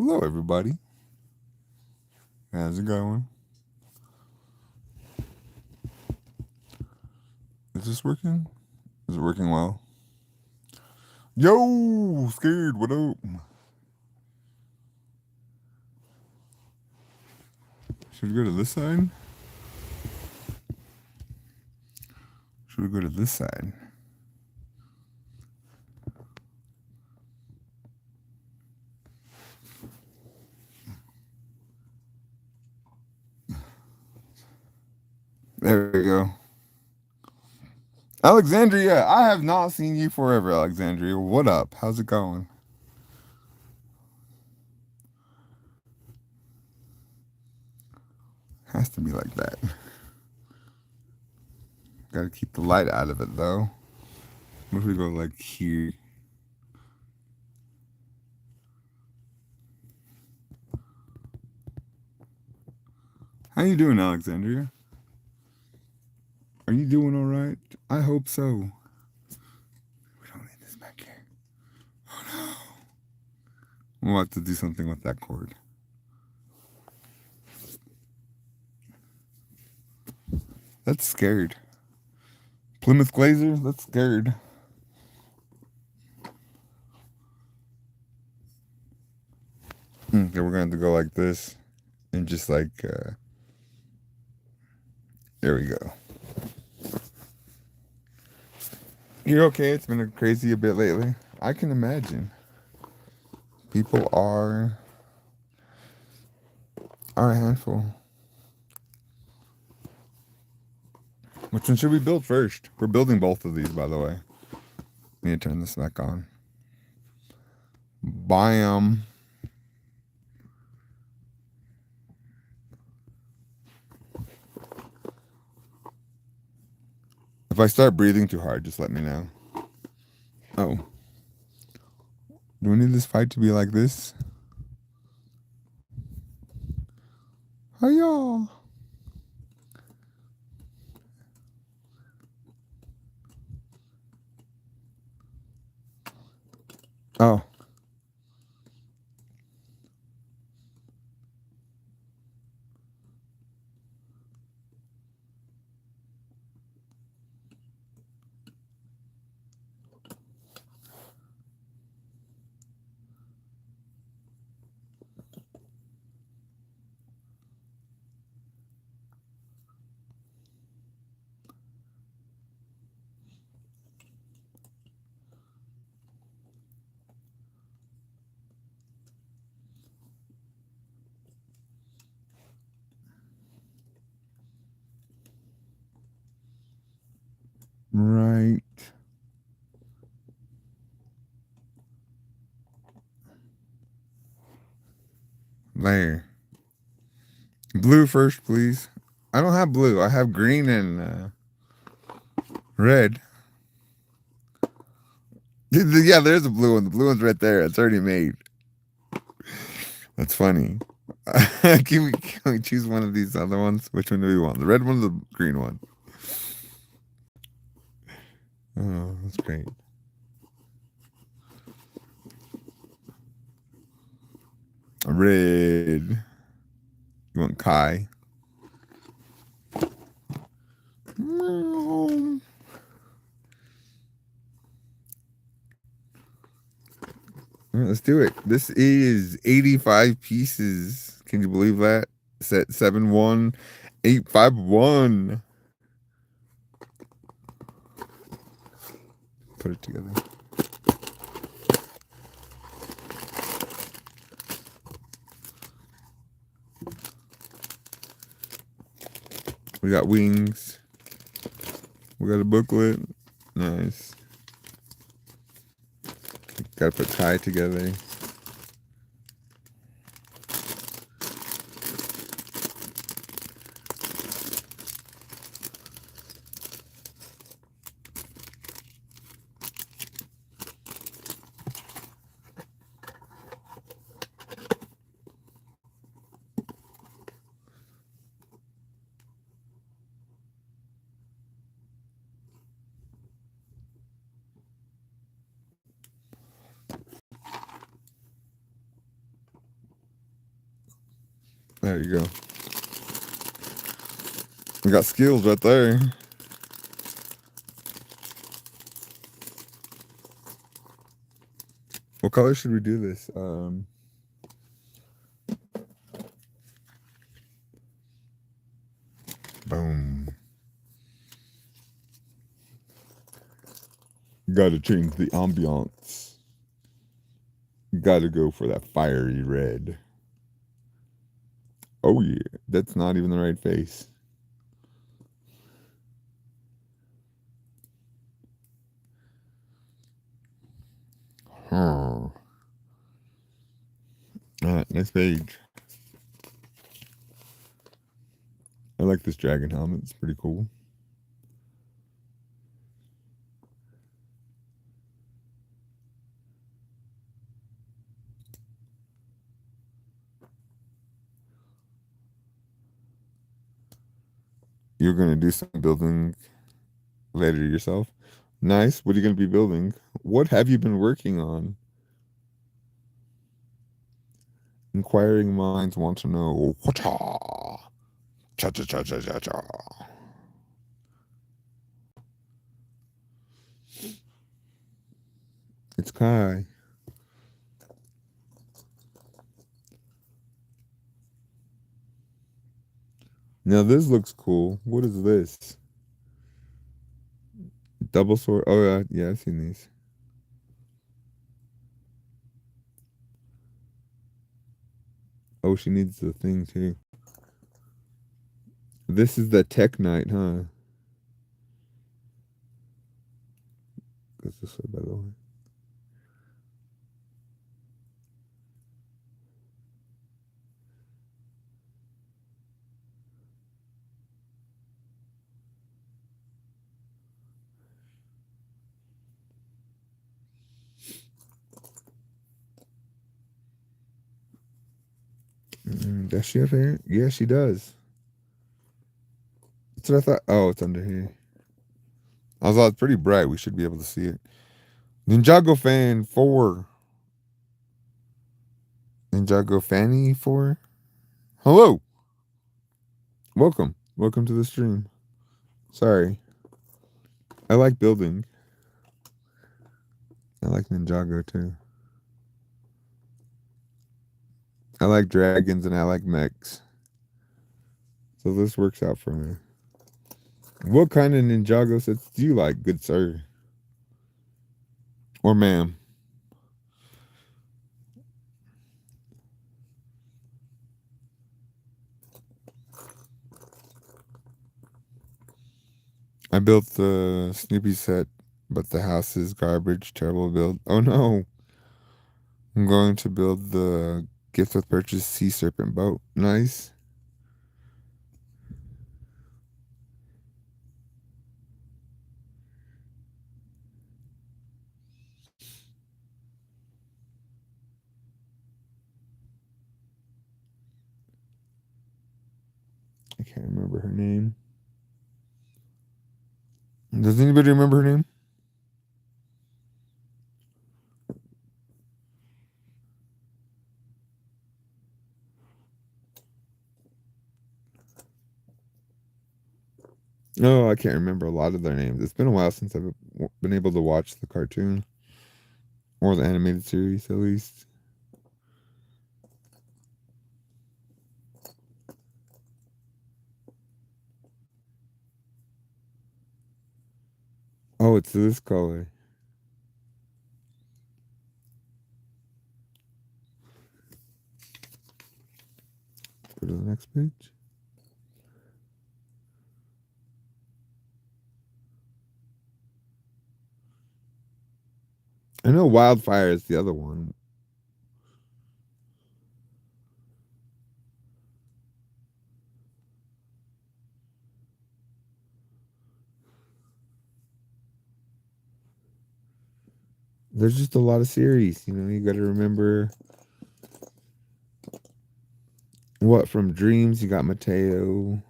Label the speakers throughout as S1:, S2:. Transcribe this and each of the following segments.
S1: Hello, everybody. How's it going? Is this working? Is it working well? Yo, scared. What up? Should we go to this side? Should we go to this side? There we go. Alexandria, I have not seen you forever, Alexandria. What up? How's it going? Has to be like that. Gotta keep the light out of it, though. What if we go like here? How you doing, Alexandria? Are you doing all right? I hope so. We don't need this back here. Oh no. We'll have to do something with that cord. That's scared. Plymouth Glazer? That's scared. Okay, we're going to go like this. And just like, there we go. You're okay? It's been crazy a bit lately. I can imagine. People are a handful. Which one should we build first? We're building both of these, by the way. Need to turn this back on. Biome. If I start breathing too hard, just let me know. Oh. Do we need this fight to be like this? Hiya! Oh. Right. There. Blue first, please. I don't have blue. I have green and red. Yeah, there's a blue one. The blue one's right there. It's already made. That's funny. Can we choose one of these other ones? Which one do we want? The red one or the green one? Oh, that's great. Red. You want Kai? All right, let's do it. This is 85 pieces. Can you believe that? Set 71851. Put it together. We got wings. We got a booklet. Nice. Gotta put Kai together. There you go. We got skills right there. What color should we do this? Boom. Gotta change the ambiance. Gotta go for that fiery red. Oh yeah, that's not even the right face. Huh. Alright, next page. I like this dragon helmet. It's pretty cool. You're gonna do some building later yourself. Nice. What are you gonna be building? What have you been working on? Inquiring minds want to know. Cha cha cha cha cha cha cha. It's Kai. Now this looks cool. What is this? Double sword. Oh yeah, yeah, I've seen these. Oh, she needs the thing too. This is the Tech Knight, huh? Goes this way, by the way. Does she have hair? Yeah, she does. That's what I thought. Oh, it's under here. I was it's pretty bright. We should be able to see it. Ninjago fan 4. Ninjago Fanny 4. Hello. Welcome. Welcome to the stream. Sorry. I like building. I like Ninjago too. I like dragons and I like mechs. So this works out for me. What kind of Ninjago sets do you like, good sir? Or ma'am? I built the Snoopy set, but the house is garbage. Terrible build. Oh no. I'm going to build the gift with purchase sea serpent boat. Nice. I can't remember her name. Does anybody remember her name? No, I can't remember a lot of their names. It's been a while since I've been able to watch the cartoon or the animated series, at least. Oh, it's this color. Go to the next page. I know Wildfire is the other one. There's just a lot of series, you got to remember what from Dreams. You got Mateo,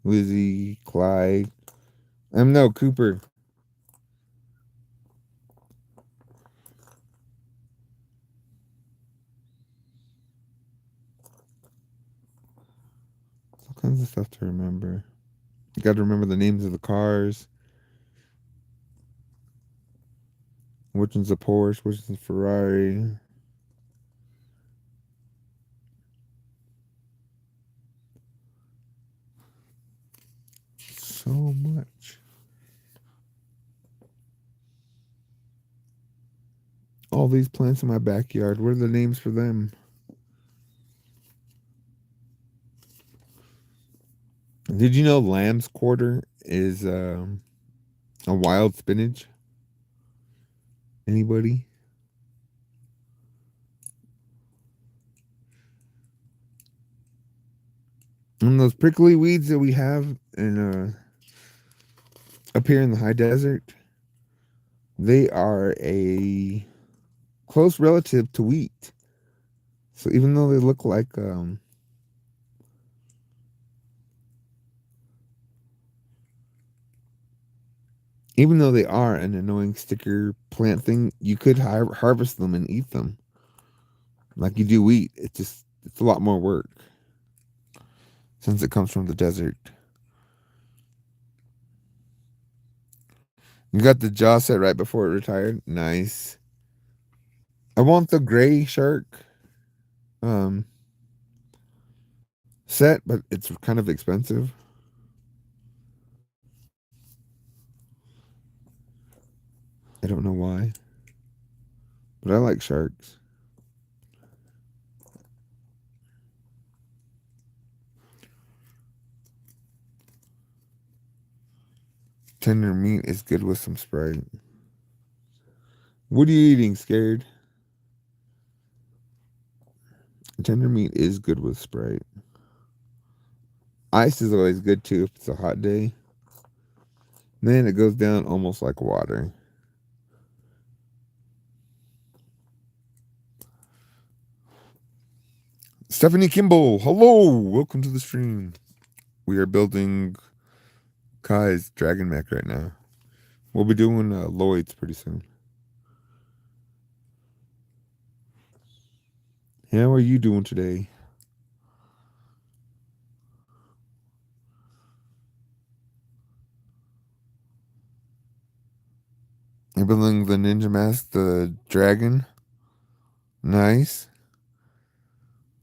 S1: Lizzie, Clyde. No, Cooper. kinds of stuff to remember. You got to remember the names of the cars. Which one's a Porsche? Which one's a Ferrari? So much. All these plants in my backyard. What are the names for them? Did you know lamb's quarter is a wild spinach? Anybody? And those prickly weeds that we have in up here in the high desert, they are a close relative to wheat. So even though they look like even though they are an annoying sticker plant thing, you could harvest them and eat them like you do wheat. It's a lot more work since it comes from the desert. You got the jaw set right before it retired. Nice. I want the gray shark um set, but it's kind of expensive. I don't know why, but I like sharks. Tender meat is good with some Sprite. What are you eating, Scared? Tender meat is good with Sprite. Ice is always good too if it's a hot day. Then it goes down almost like water. Stephanie Kimball, hello, welcome to the stream. We are building Kai's Dragon Mech right now. We'll be doing Lloyd's pretty soon. How are you doing today? You're building the Ninja Mask, the dragon. Nice.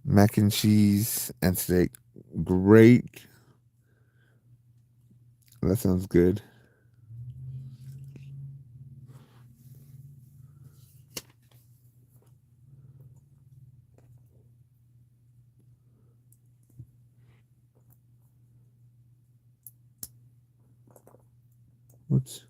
S1: Mac and cheese and steak. Great. That sounds good. What's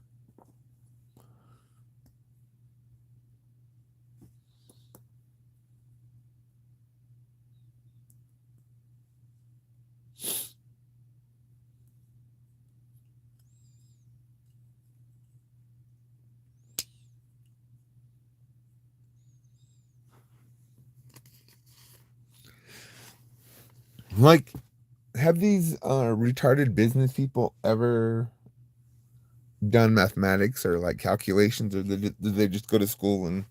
S1: like have these retarded business people ever done mathematics or like calculations, or did they just go to school and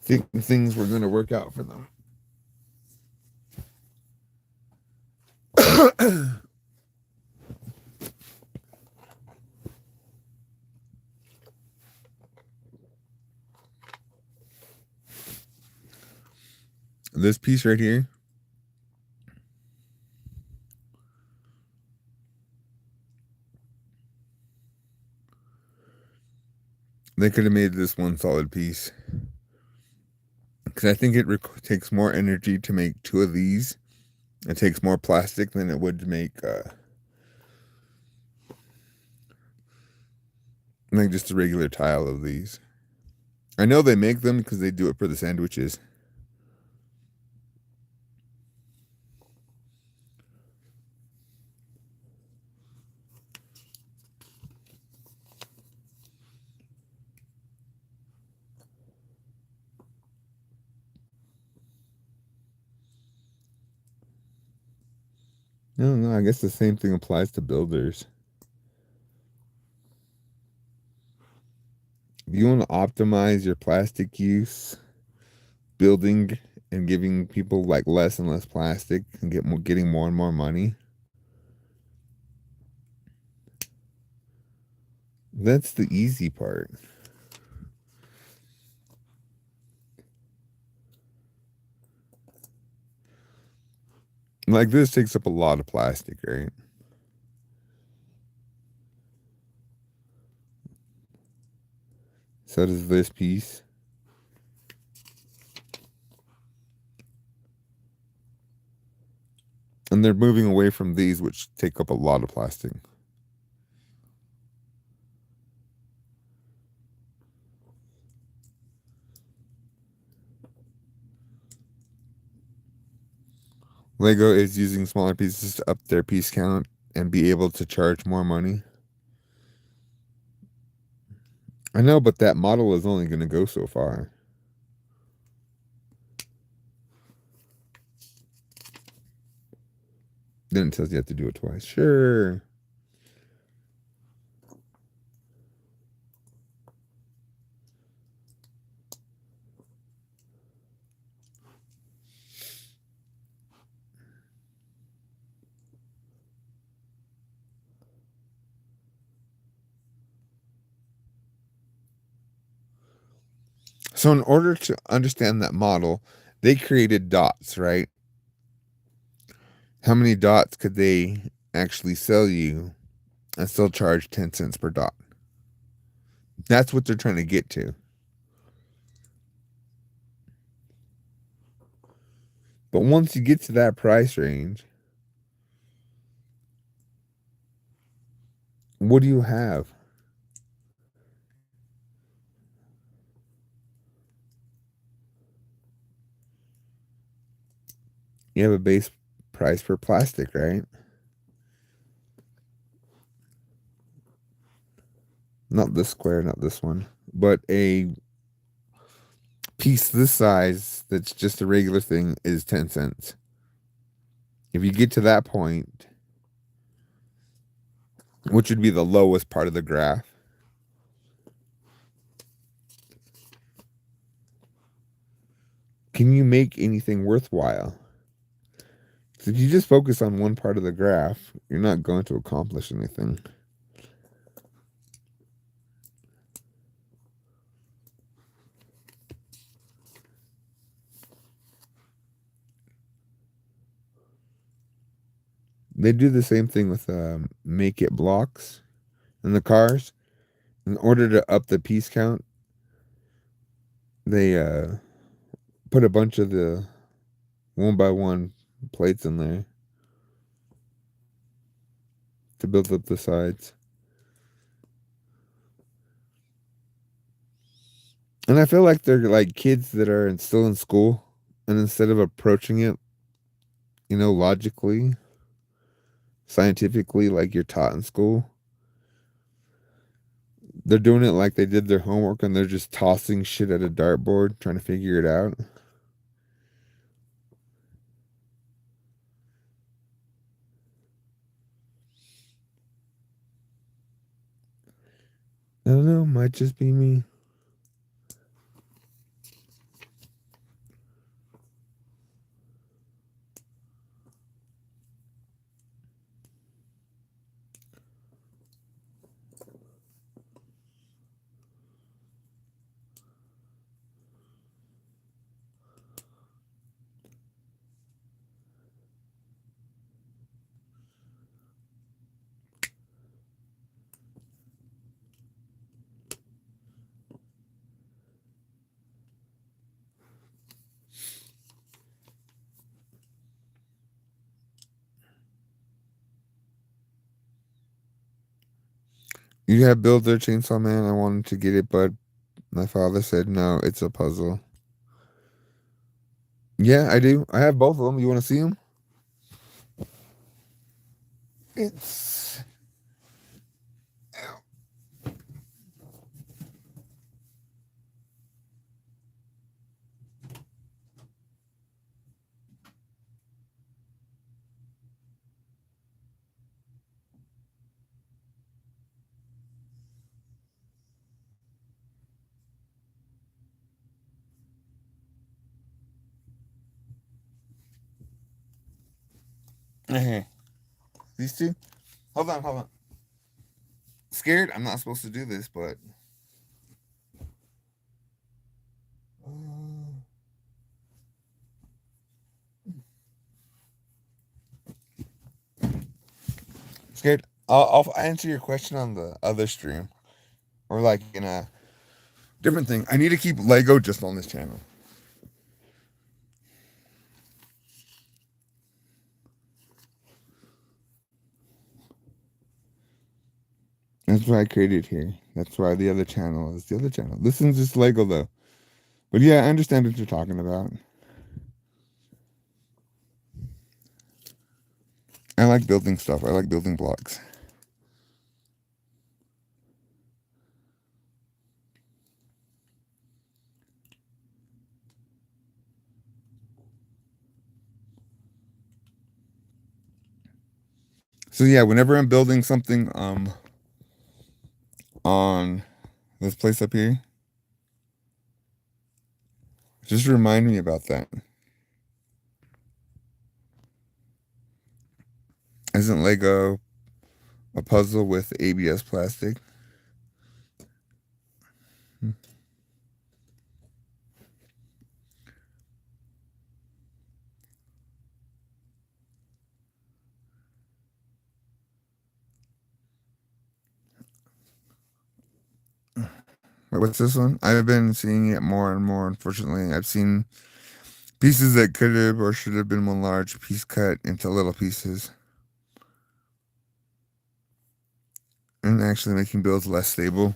S1: think things were going to work out for them? This piece right here, they could have made this one solid piece, because I think it takes more energy to make two of these. It takes more plastic than it would to make like just a regular tile of these. I know they make them because they do it for the sandwiches. No, no, I guess the same thing applies to builders. If you want to optimize your plastic use, building and giving people like less and less plastic and getting more and more money, That's the easy part. Like this takes up a lot of plastic, right? So does this piece. And they're moving away from these, which take up a lot of plastic. Lego is using smaller pieces to up their piece count and be able to charge more money. I know, but that model is only going to go so far. Then it tells you have to do it twice. Sure. So in order to understand that model, they created dots, right? How many dots could they actually sell you and still charge 10 cents per dot? That's what they're trying to get to. But once you get to that price range, what do you have? You have a base price for plastic, right? Not this square, not this one, but a piece this size that's just a regular thing is 10 cents. If you get to that point, which would be the lowest part of the graph, can you make anything worthwhile? So if you just focus on one part of the graph, you're not going to accomplish anything. They do the same thing with make it blocks in the cars. In order to up the piece count, they put a bunch of the one by one plates in there to build up the sides. And I feel like they're like kids that are still in school, and instead of approaching it, logically, scientifically, like you're taught in school, they're doing it like they did their homework and they're just tossing shit at a dartboard trying to figure it out. I don't know, might just be me. You have Builder Chainsaw Man. I wanted to get it, but my father said no, it's a puzzle. Yeah, I do. I have both of them. You want to see them? It's. These two? Hold on, hold on. Scared? I'm not supposed to do this, but scared. I'll answer your question on the other stream, or like in a different thing. I need to keep Lego just on this channel. That's why I created here. That's why the other channel is the other channel. This is just Lego though. But yeah, I understand what you're talking about. I like building stuff. I like building blocks. So yeah, whenever I'm building something on this place up here, just remind me about that. Isn't Lego a puzzle with ABS plastic? What's this one? I've been seeing it more and more, unfortunately. I've seen pieces that could have or should have been one large piece cut into little pieces. And actually making builds less stable.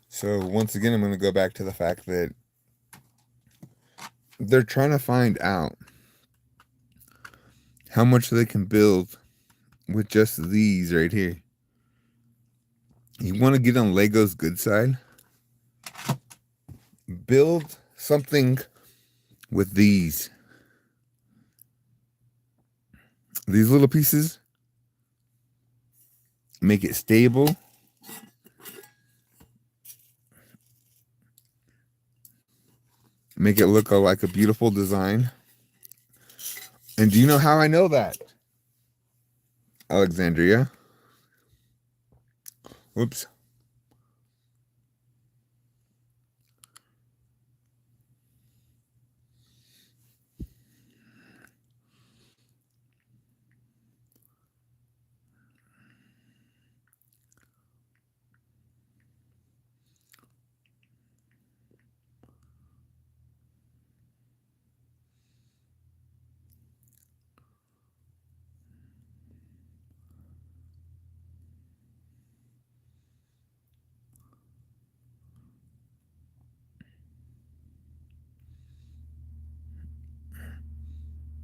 S1: So once again, I'm going to go back to the fact that they're trying to find out how much they can build with just these right here. You want to get on Lego's good side? Build something with these little pieces. Make it stable. Make it look like a beautiful design. And do you know how I know that? Alexandria. Whoops.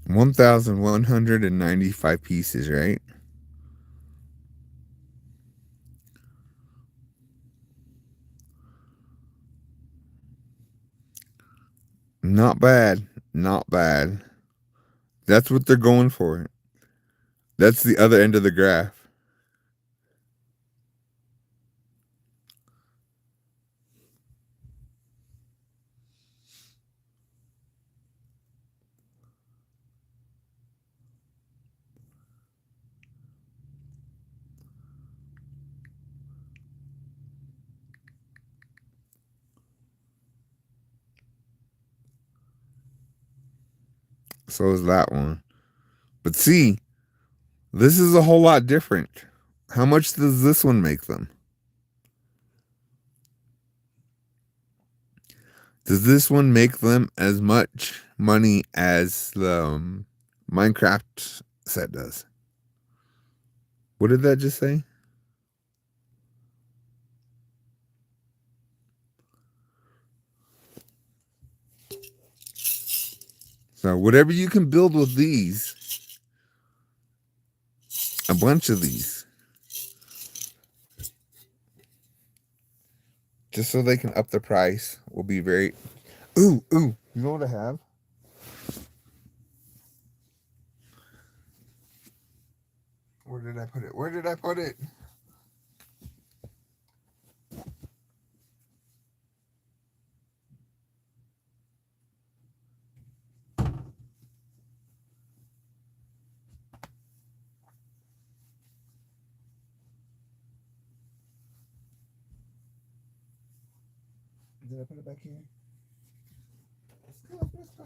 S1: $1,195 pieces, right? Not bad. Not bad. That's what they're going for. That's the other end of the graph. So is that one. But see, this is a whole lot different. How much does this one make them? Does this one make them as much money as the Minecraft set does? What did that just say? So whatever you can build with these, a bunch of these, just so they can up the price, will be very. Ooh, you know what I have? Where did I put it? Where did I put it? Did I put it back here? Let's go. Let's go.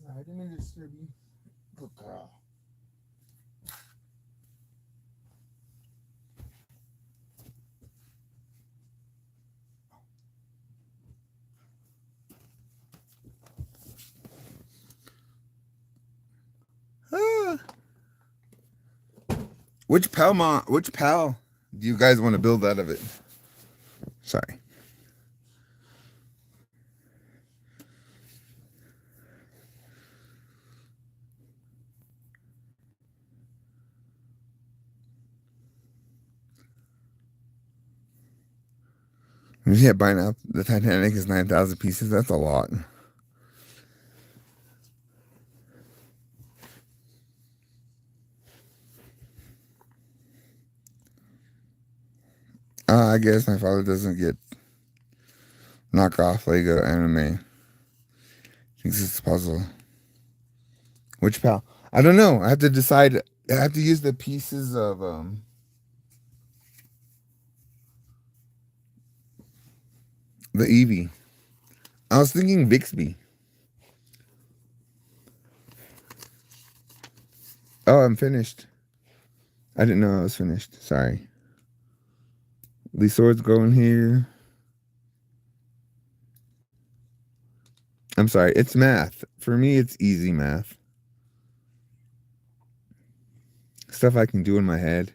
S1: I didn't disturb you. Good girl. Ah. Which pal do you guys want to build out of it? Sorry. Yeah, by now the Titanic is 9,000 pieces. That's a lot. I guess my father doesn't get knockoff Lego anime. Thinks it's a puzzle. Which pal? I don't know. I have to decide. I have to use the pieces of the Eevee. I was thinking Bixby. Oh, I'm finished. I didn't know I was finished. Sorry. These swords go in here. I'm sorry. It's math. For me, it's easy math. Stuff I can do in my head.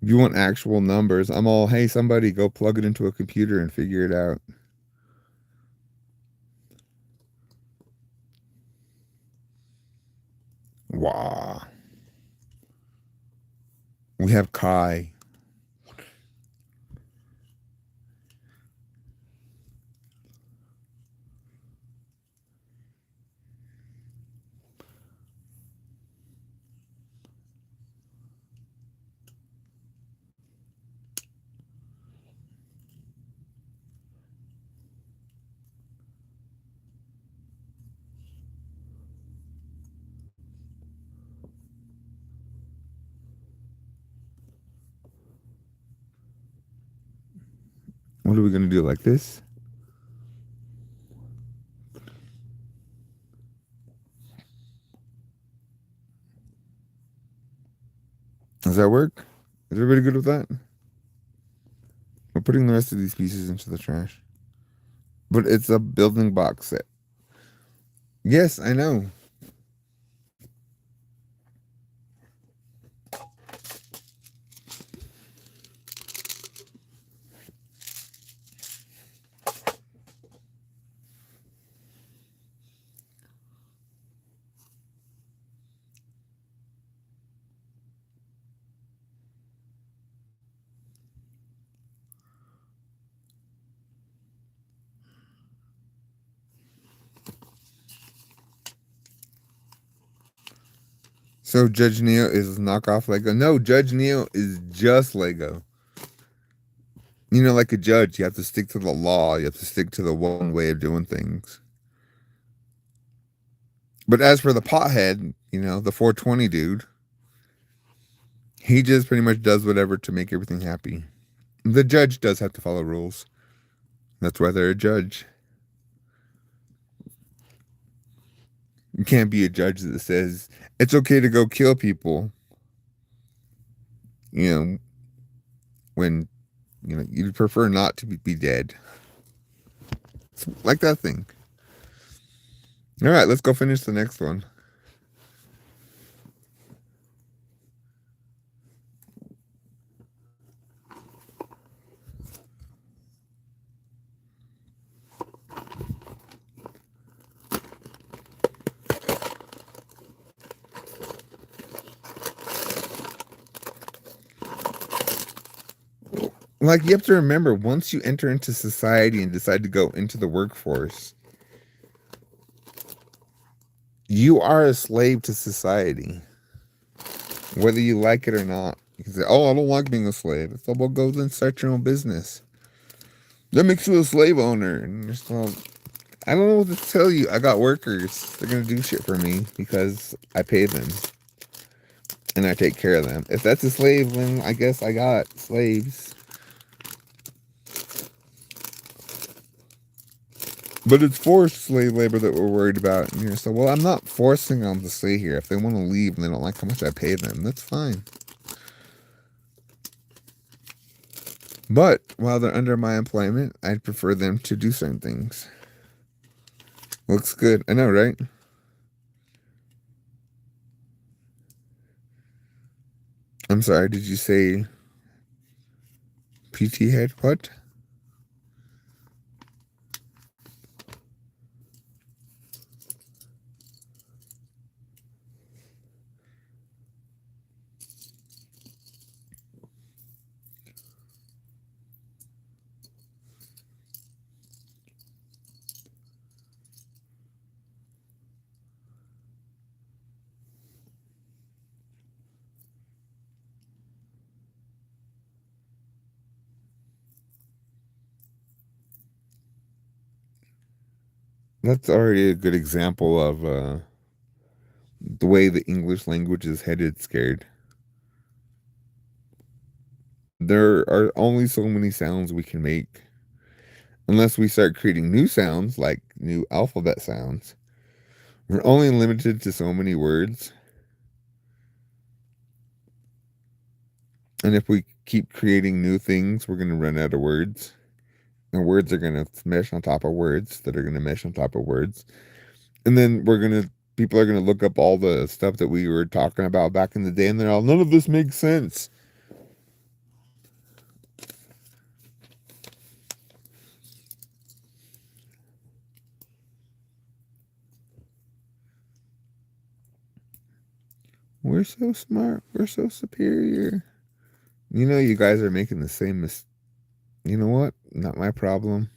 S1: If you want actual numbers, I'm all, hey, somebody go plug it into a computer and figure it out. Wow. We have Kai. What are we going to do, like this? Does that work? Is everybody good with that? We're putting the rest of these pieces into the trash. But it's a building box set. Yes, I know. So Judge Neo is knockoff Lego. No, Judge Neo is just Lego. You know, like a judge, you have to stick to the law. You have to stick to the one way of doing things. But as for the pothead, you know, the 420 dude, he just pretty much does whatever to make everything happy. The judge does have to follow rules. That's why they're a judge. You can't be a judge that says it's okay to go kill people. You know, when you'd prefer not to be dead. It's like that thing. All right, let's go finish the next one. Like, you have to remember, once you enter into society and decide to go into the workforce, you are a slave to society, whether you like it or not. You can say, oh, I don't like being a slave. It's all, well, go and start your own business. That makes you a slave owner. And just, well, I don't know what to tell you. I got workers. They're going to do shit for me because I pay them. and I take care of them. If that's a slave, then I guess I got slaves. But it's forced slave labor that we're worried about here. So, well, I'm not forcing them to stay here. If they want to leave and they don't like how much I pay them, that's fine. But while they're under my employment, I'd prefer them to do certain things. Looks good. I know, right? I'm sorry, did you say PT head? What? That's already a good example of the way the English language is headed scared. There are only so many sounds we can make. Unless we start creating new sounds, like new alphabet sounds. We're only limited to so many words. And if we keep creating new things, we're going to run out of words. And words are going to mesh on top of words that are going to mesh on top of words. And then people are going to look up all the stuff that we were talking about back in the day, and they're all, none of this makes sense. We're so smart. We're so superior. You know, you guys are making the same mistake. You know what? Not my problem.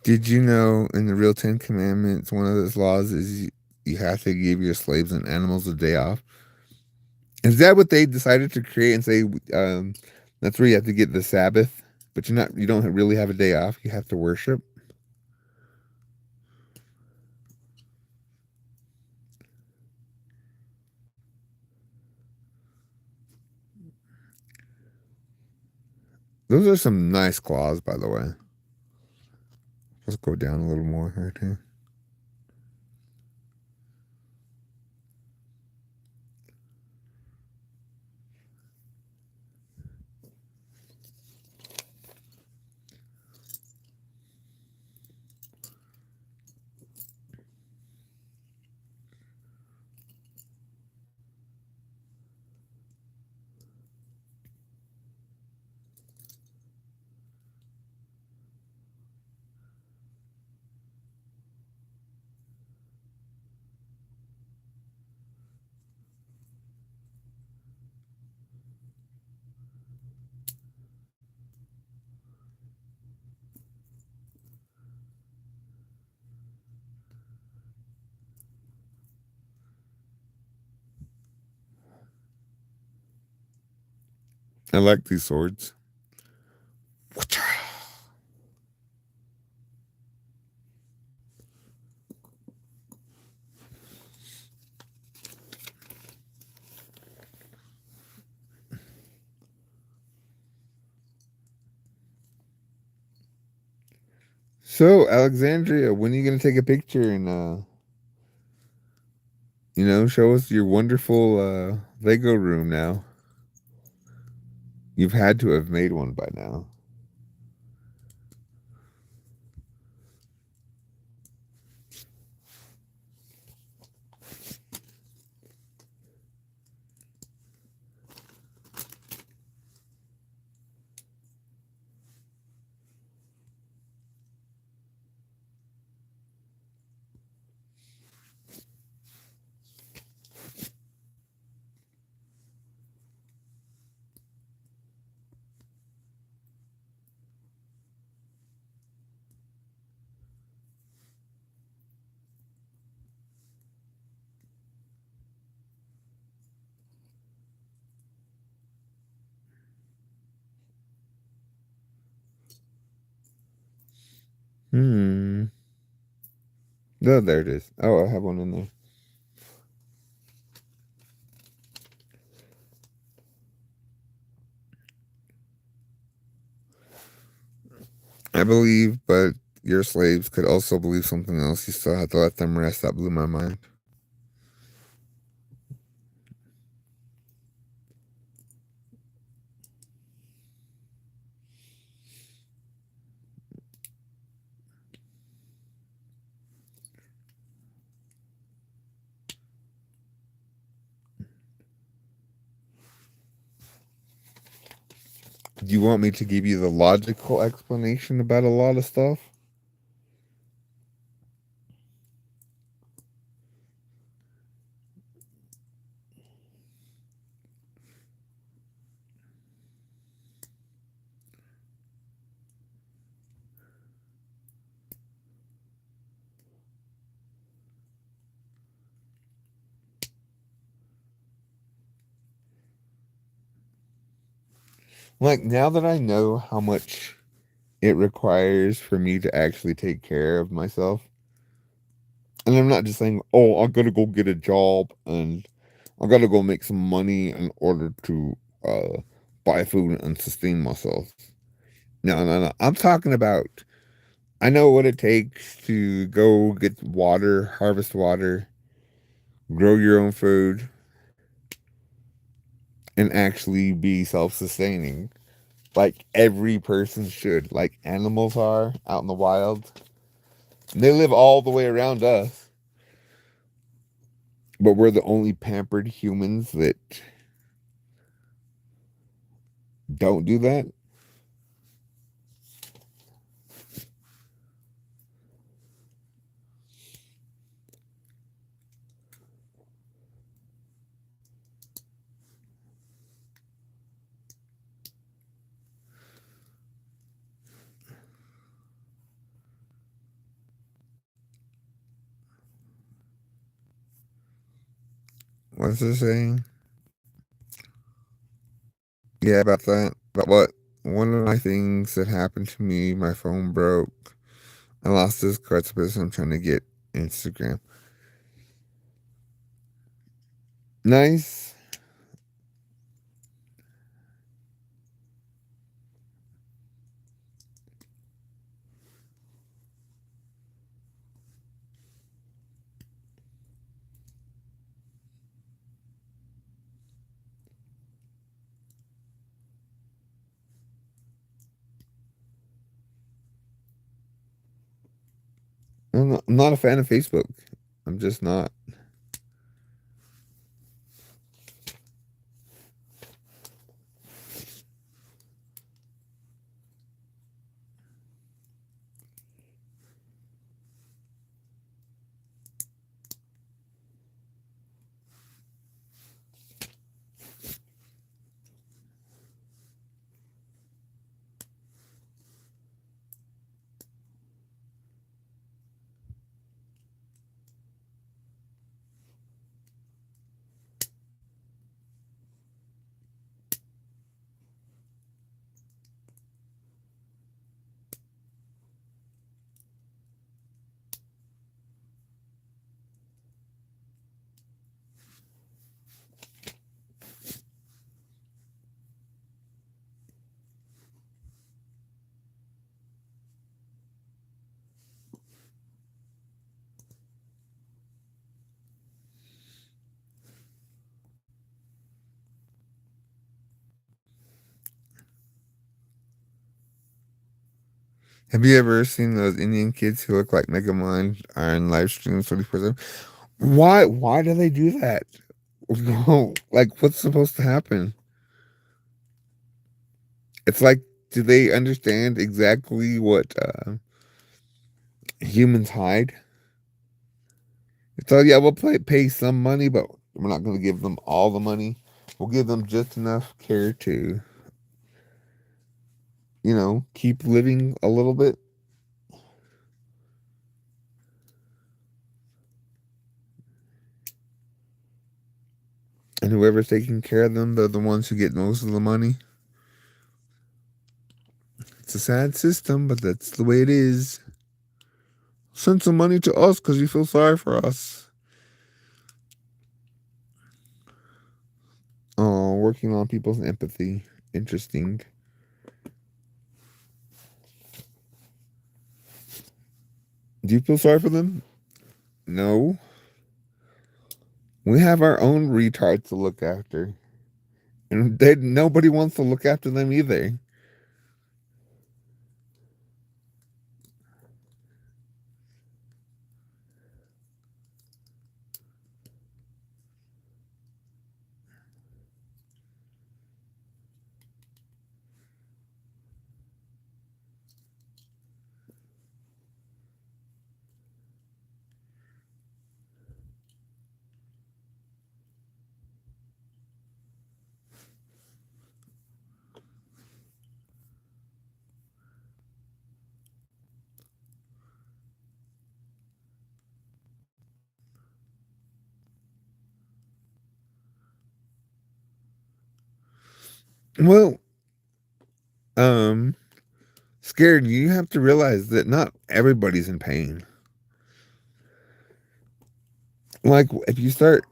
S1: Did you know in the real Ten Commandments, one of those laws is you have to give your slaves and animals a day off? Is that what they decided to create and say, that's where you have to get the Sabbath, but you don't really have a day off. You have to worship. Those are some nice claws, by the way. Let's go down a little more here too. I like these swords. So, Alexandria, when are you gonna take a picture and show us your wonderful Lego room now? You've had to have made one by now. Hmm. Oh, there it is. Oh, I have one in there. I believe, but your slaves could also believe something else. You still have to let them rest. That blew my mind. Do you want me to give you the logical explanation about a lot of stuff? Like, now that I know how much it requires for me to actually take care of myself, and I'm not just saying, oh, I gotta go get a job and I gotta go make some money in order to uh, buy food and sustain myself. No, no, no. I'm talking about, I know what it takes to go get water, harvest water, grow your own food, and actually be self sustaining. Like every person should, like animals are out in the wild. They live all the way around us, but we're the only pampered humans that don't do that. What's it saying? Yeah, about that. But what? One of my things that happened to me, my phone broke. I lost this card space. I'm trying to get Instagram. Nice. I'm not a fan of Facebook. I'm just not. Have you ever seen those Indian kids who look like Megamind on live streams 24/7? Why do they do that? Like, what's supposed to happen? It's like, do they understand exactly what humans hide? So yeah, we'll pay some money, but we're not going to give them all the money. We'll give them just enough care to, keep living a little bit. And whoever's taking care of them, they're the ones who get most of the money. It's a sad system, but that's the way it is. Send some money to us because you feel sorry for us. Oh, working on people's empathy. Interesting. Do you feel sorry for them? No. We have our own retards to look after. And nobody wants to look after them either. Well, um, scared, you have to realize that not everybody's in pain. Like, if you start,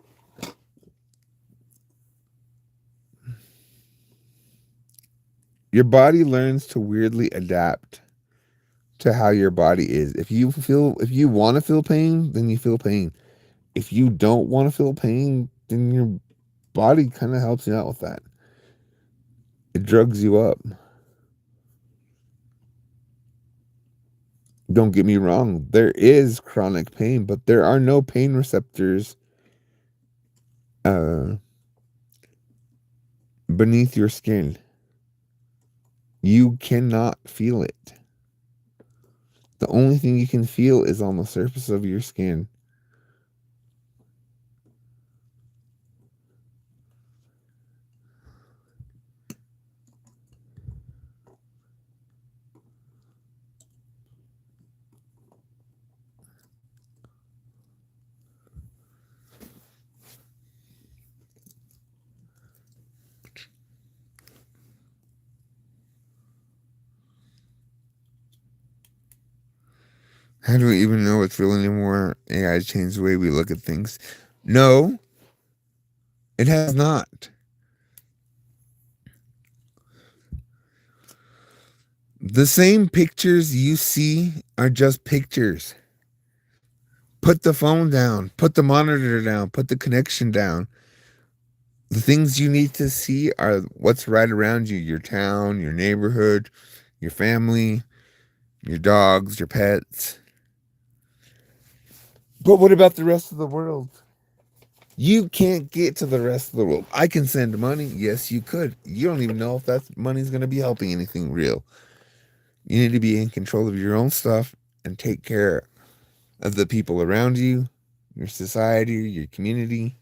S1: your body learns to weirdly adapt to how your body is. If you want to feel pain, then you feel pain. If you don't want to feel pain, then your body kind of helps you out with that. It drugs you up. Don't get me wrong, there is chronic pain, but there are no pain receptors uh, beneath your skin. You cannot feel it. The only thing you can feel is on the surface of your skin. How do we even know it's real anymore? AI changed the way we look at things. No, it has not. The same pictures you see are just pictures. Put the phone down, put the monitor down, put the connection down. The things you need to see are what's right around you, your town, your neighborhood, your family, your dogs, your pets. But what about the rest of the world? You can't get to the rest of the world. I can send money. Yes, you could. You don't even know if that money's going to be helping anything real. You need to be in control of your own stuff and take care of the people around you, your society, your community.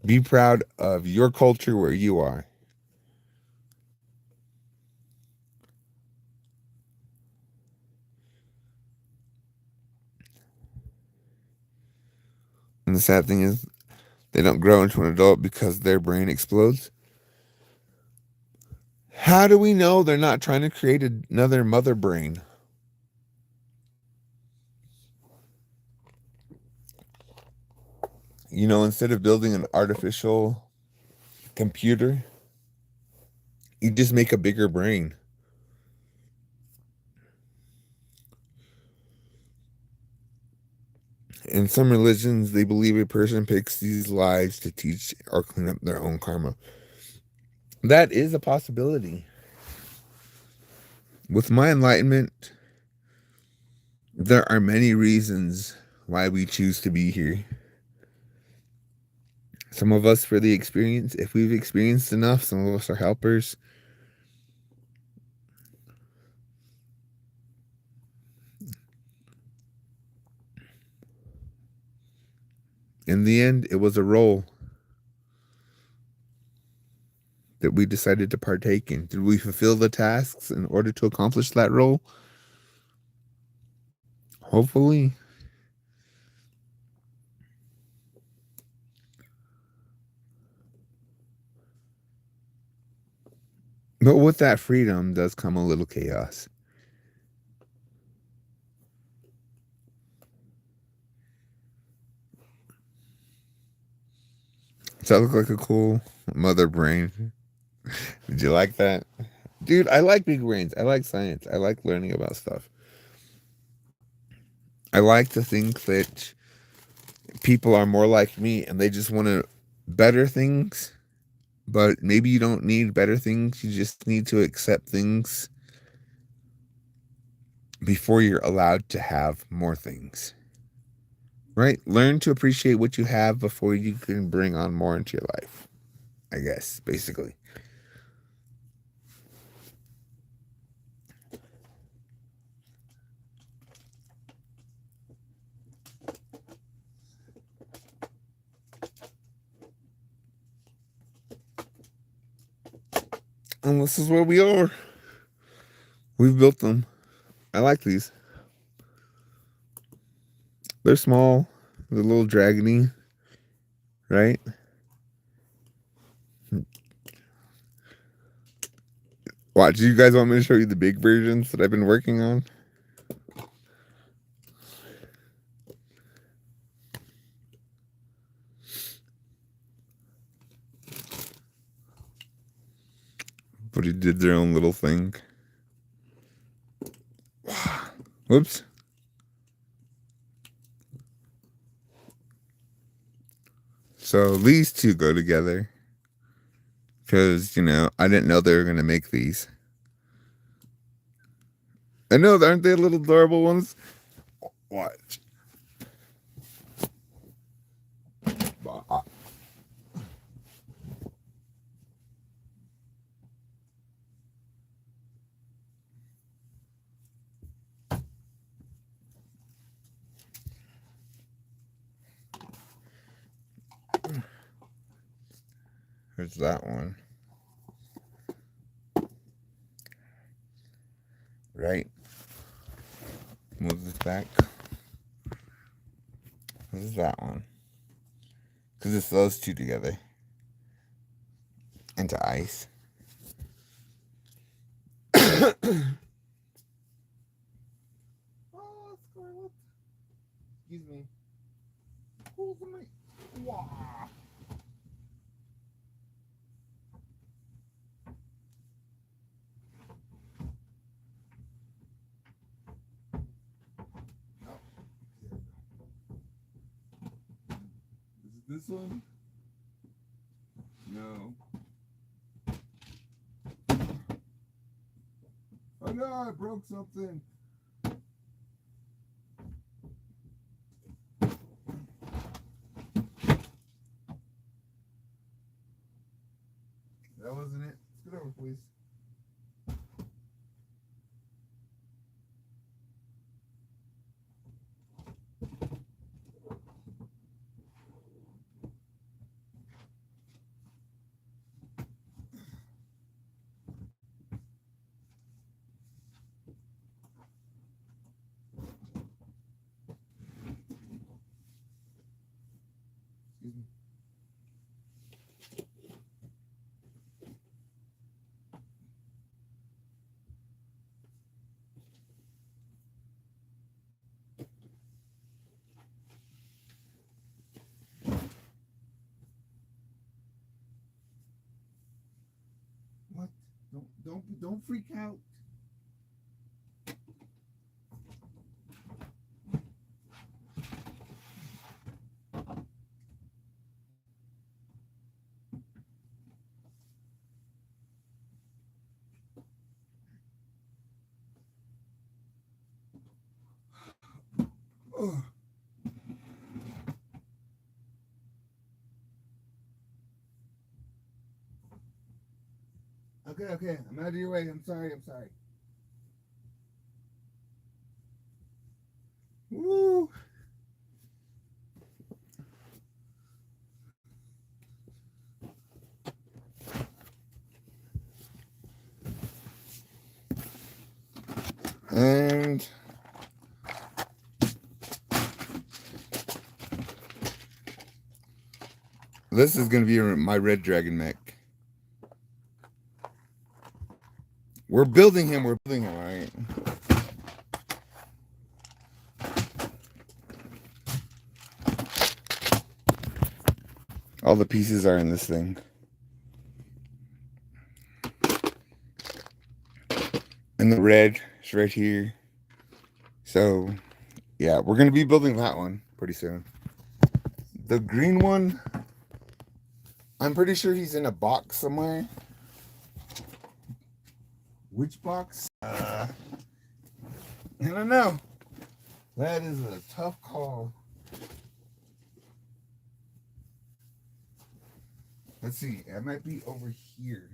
S1: Be proud of your culture where you are. And the sad thing is, they don't grow into an adult because their brain explodes. How do we know they're not trying to create another mother brain? You know, instead of building an artificial computer, you just make a bigger brain. In some religions, they believe a person picks these lives to teach or clean up their own karma. That is a possibility. With my enlightenment, there are many reasons why we choose to be here. Some of us for the experience. If we've experienced enough, some of us are helpers. In the end, it was a role that we decided to partake in. Did we fulfill the tasks in order to accomplish that role? Hopefully. But with that freedom does come a little chaos. Does that look like a cool mother brain? Did you like that? Dude, I like big brains. I like science. I like learning about stuff. I like to think that people are more like me and they just want to better things, but maybe you don't need better things. You just need to accept things before you're allowed to have more things. Right? Learn to appreciate what you have before you can bring on more into your life. I guess, basically. And this is where we are. We've built them. I like these. They're small. They're a little dragony. Right? Watch, do you guys want me to show you the big versions that I've been working on? But he did their own little thing. Whoops. So these two go together. Because, I didn't know they were going to make these. I know, aren't they little adorable ones? Watch. Here's that one. Right. Move this back. This is that one. Because it's those two together. Into ice. Oh, Scarlet. Excuse me. Hold me. Wow. This one? No. Oh no, I broke something. That wasn't it. Get over, please. Excuse me. What? Don't freak out. Oh. Okay. I'm out of your way. I'm sorry. Woo. And this is going to be my red dragon mech. We're building him, all right? all the pieces are in this thing. And the red is right here. So, yeah, we're going to be building that one pretty soon. The green one, I'm pretty sure he's in a box somewhere. Which box? I don't know. That is a tough call. Let's see. It might be over here.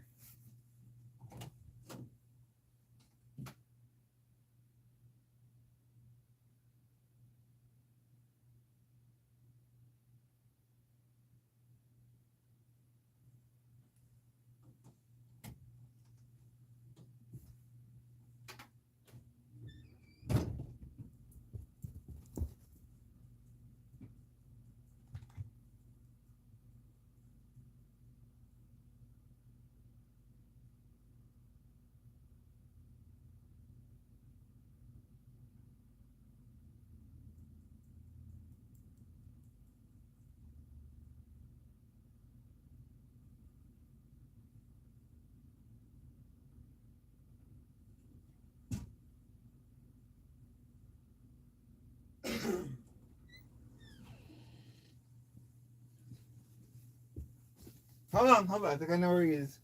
S1: Hold on. I think I know where he is.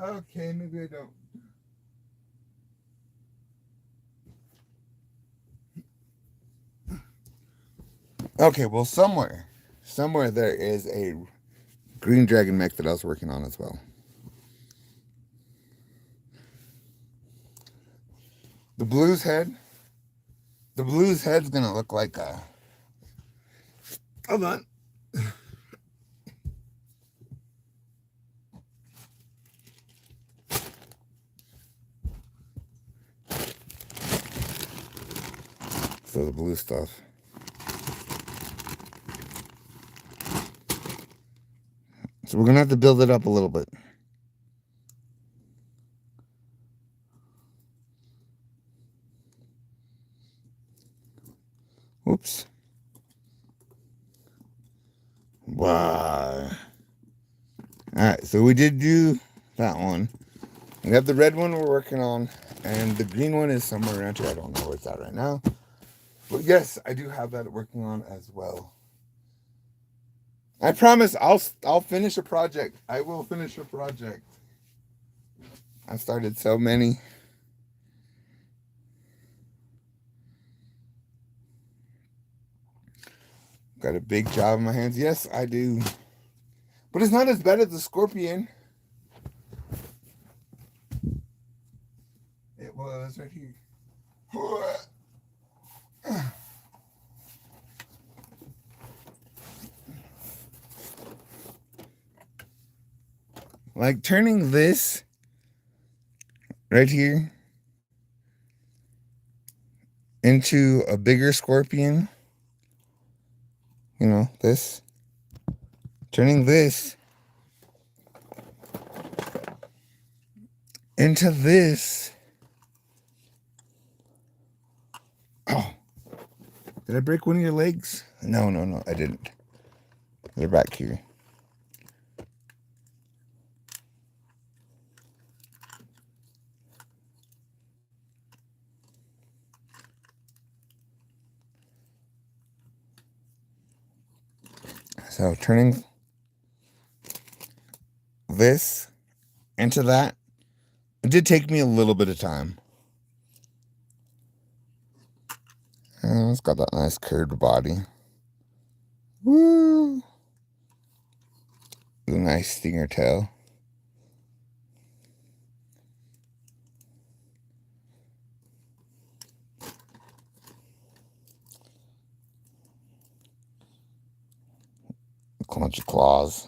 S1: Okay, maybe I don't. Okay, well, somewhere there is a green dragon mech that I was working on as well. The blue's head's gonna look like a. Hold on. So the blue stuff. So we're gonna have to build it up a little bit. Whoops. Wow. Alright, so we did do that one. We have the red one we're working on, and the green one is somewhere around here. I don't know where it's at right now. But yes, I do have that working on as well. I promise I'll finish a project. I will finish a project. I started so many. Got a big job in my hands. Yes, I do. But it's not as bad as the Scorpion. It was right here. Like turning this right here into a bigger Scorpion. You know, this. Turning this into this. Oh. Did I break one of your legs? No, I didn't. They're back here. So turning this into that, it did take me a little bit of time. It's got that nice curved body. Woo! A nice stinger tail. A bunch of claws.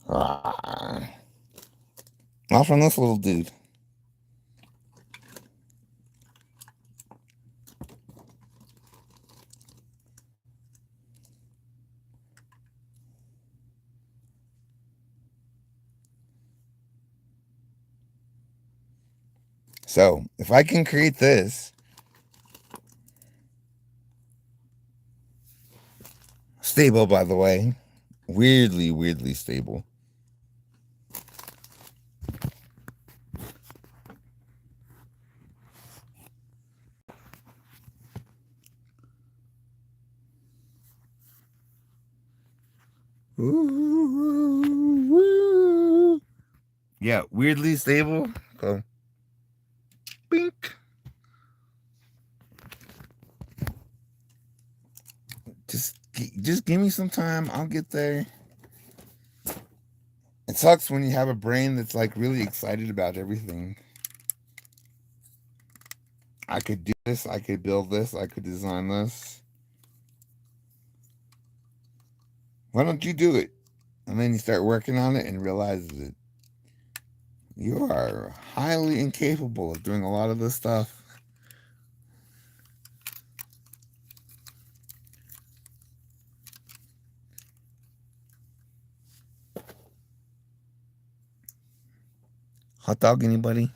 S1: Ah, not from this little dude. So, if I can create this, stable, by the way, weirdly stable. Yeah, weirdly stable. Go. Bink. Just give me some time. I'll get there. It sucks when you have a brain that's like really excited about everything. I could do this. I could build this. I could design this. Why don't you do it? And then you start working on it and realize that you are highly incapable of doing a lot of this stuff. Hot dog, anybody?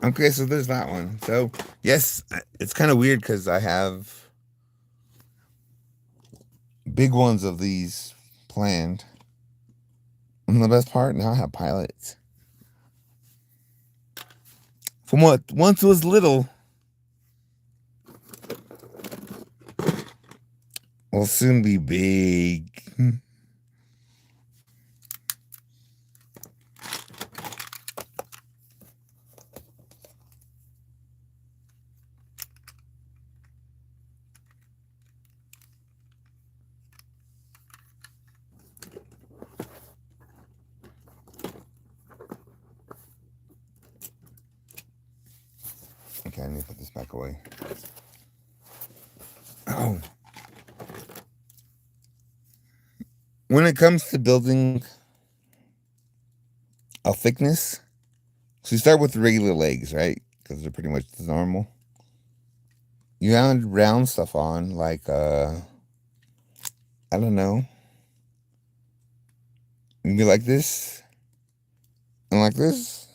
S1: Okay, so there's that one. So, yes, it's kind of weird because I have big ones of these planned. And the best part, now I have pilots. From what once was little, will soon be big. Okay, I need to put this back away. Oh. When it comes to building a thickness, so you start with the regular legs, right? Because they're pretty much normal. You add round stuff on, like, I don't know. You can be like this and like this.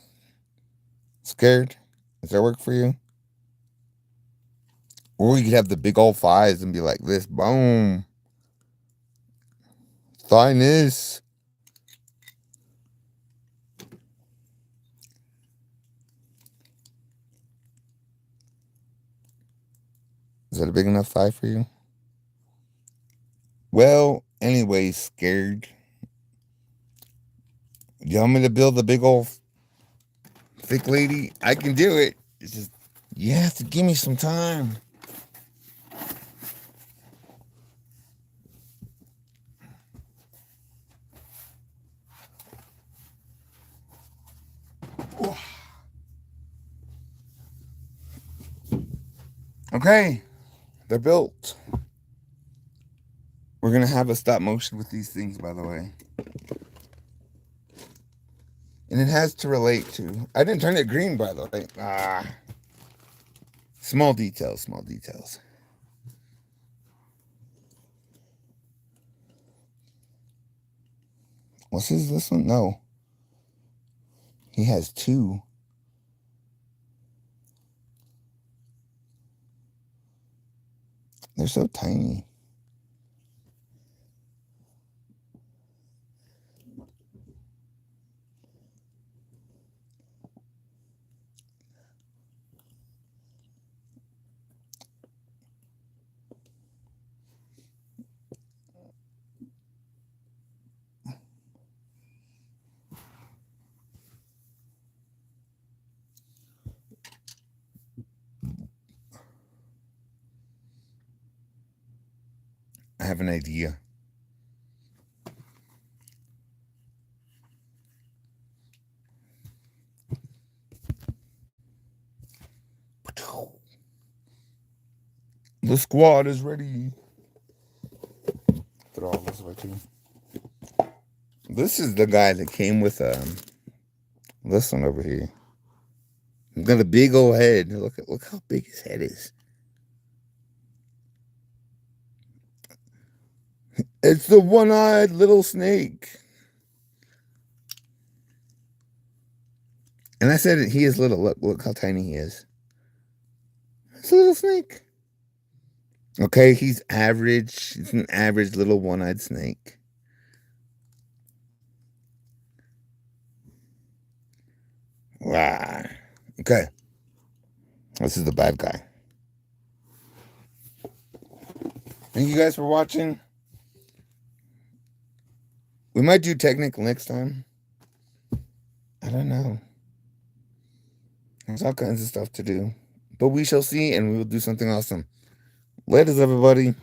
S1: Scared? Does that work for you? Or you could have the big old thighs and be like this. Boom. Thiness. Is that a big enough thigh for you? Well, anyway, scared. You want me to build a big old thick lady? I can do it. It's just, you have to give me some time. Okay, they're built. We're going to have a stop motion with these things, by the way. And it has to relate to. I didn't turn it green, by the way. Small details, small details. What's this one? No. He has two. They're so tiny. I have an idea. The squad is ready. Throw all this away too. This is the guy that came with this one over here. He's got a big old head. Look how big his head is. It's the one-eyed little snake. And I said he is little. Look how tiny he is. It's a little snake. Okay, he's average. He's an average little one-eyed snake. Wow. Okay. This is the bad guy. Thank you guys for watching. We might do Technic next time. I don't know. There's all kinds of stuff to do. But we shall see, and we will do something awesome. Later, everybody.